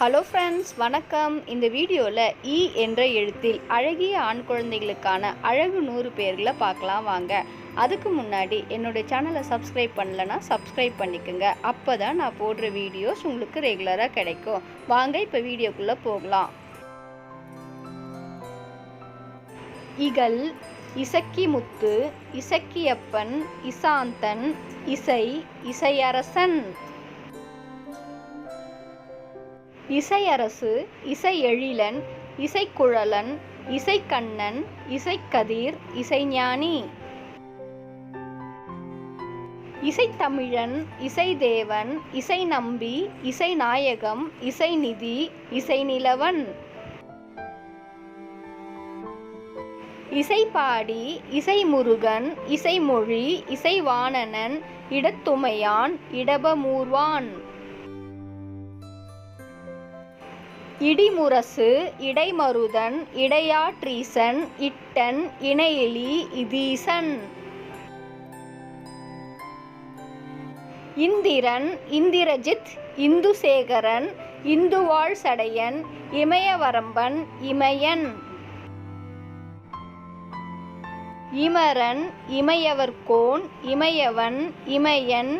Hello friends, வணக்கம். இந்த வீடியோவில் இ என்ற எழுத்தில் அழகிய ஆண் குழந்தைகளுக்கான அழகு 100 பேர்களை பார்க்கலாம் வாங்க. அதுக்கு முன்னாடி என்னுடைய சேனலை சப்ஸ்கிரைப் பண்ணலைன்னா சப்ஸ்கிரைப் பண்ணிக்கோங்க. அப்போ தான் நான் போடுற வீடியோஸ் உங்களுக்கு ரெகுலராக கிடைக்கும். வாங்க இப்போ வீடியோக்குள்ளே போகலாம். இகல், இசக்கி முத்து, இசக்கியப்பன், இசாந்தன், இசை, இசையரசன். இசையரசு, இசையெழிலன், இசைக்குழலன், இசைக்கண்ணன், இசைக்கதிர், இசைஞானி. இசைத்தமிழன், இசைதேவன், இசைநம்பி, இசைநாயகம், இசைநிதி, இசைநிலவன். இசைப்பாடி, இசைமுருகன், இசைமொழி, இசைவாணனன், இடத்துமையான், இடபமூர்வான். இடிமுரசு, இடைமருதன், இடையாற்றீசன், இட்டன், இணையெலி, இதீசன். இந்திரன், இந்திரஜித், இந்துசேகரன், இந்துவாழ் சடையன், இமயவரம்பன், இமயன். இமரன், இமையவர்கோன், இமயவன், இமயன்,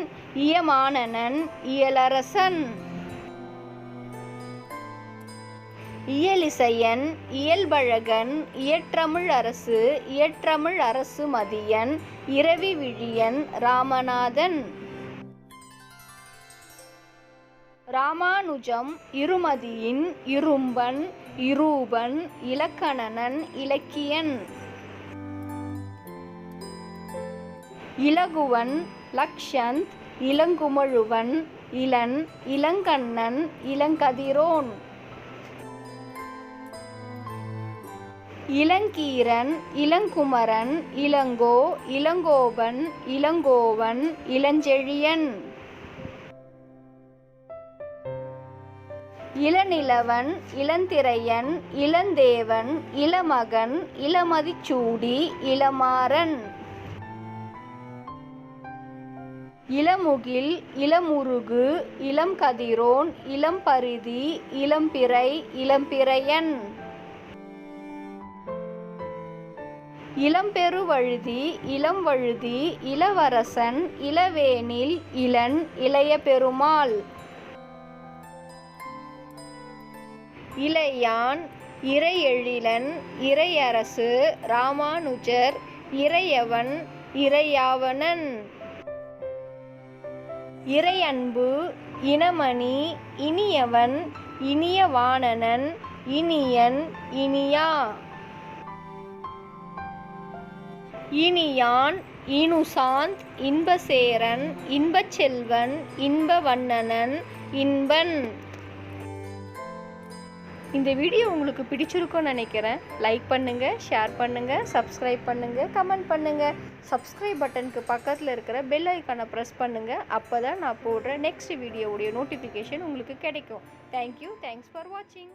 இயமானனன், இயலரசன். இயலிசையன், இயல்பழகன், இயற்றமிழ் அரசு, இயற்றமிழ் அரசு மதியன், இரவி விழியன், ராமநாதன். ராமானுஜம், இருமதியின், இரும்பன், இரூபன், இலக்கணனன், இலக்கியன். இலகுவன், லக்ஷந்த், இளங்குமழுவன், இளன், இளங்கண்ணன், இளங்கதிரோன். இளங்கீரன், இளங்குமரன், இளங்கோ, இளங்கோபன், இளங்கோவன், இளஞ்செழியன். இளநிலவன், இளந்திரையன், இளந்தேவன், இளமகன், இளமதிச்சூடி, இளமாறன். இளமுகில், இளமுருகு, இளம்கதிரோன், இளம்பரிதி, இளம்பிறை, இளம்பிறையன். இளம்பெருவழுதி, இளம்வழுதி, இளவரசன், இளவேனில், இளன், இளைய பெருமாள். இளையான், இறையெழிலன், இறையரசு, ராமானுஜர், இறையவன், இறையாவணன். இறையன்பு, இனமணி, இனியவன், இனியவாணனன், இனியன், இனியா. இனியான், இனுசாந்த், இன்பசேரன், இன்பச்செல்வன், இன்பவண்ணனன், இன்பன். இந்த வீடியோ உங்களுக்கு பிடிச்சிருக்கும்னு நினைக்கிறேன். லைக் பண்ணுங்கள், ஷேர் பண்ணுங்கள், சப்ஸ்கிரைப் பண்ணுங்கள், கமெண்ட் பண்ணுங்கள். சப்ஸ்கிரைப் பட்டனுக்கு பக்கத்தில் இருக்கிற பெல் ஐக்கானை ப்ரெஸ் பண்ணுங்கள். அப்போ தான் நான் போடுற நெக்ஸ்ட் வீடியோவுடைய நோட்டிஃபிகேஷன் உங்களுக்கு கிடைக்கும். தேங்க்யூ. தேங்க்ஸ் ஃபார் வாட்சிங்.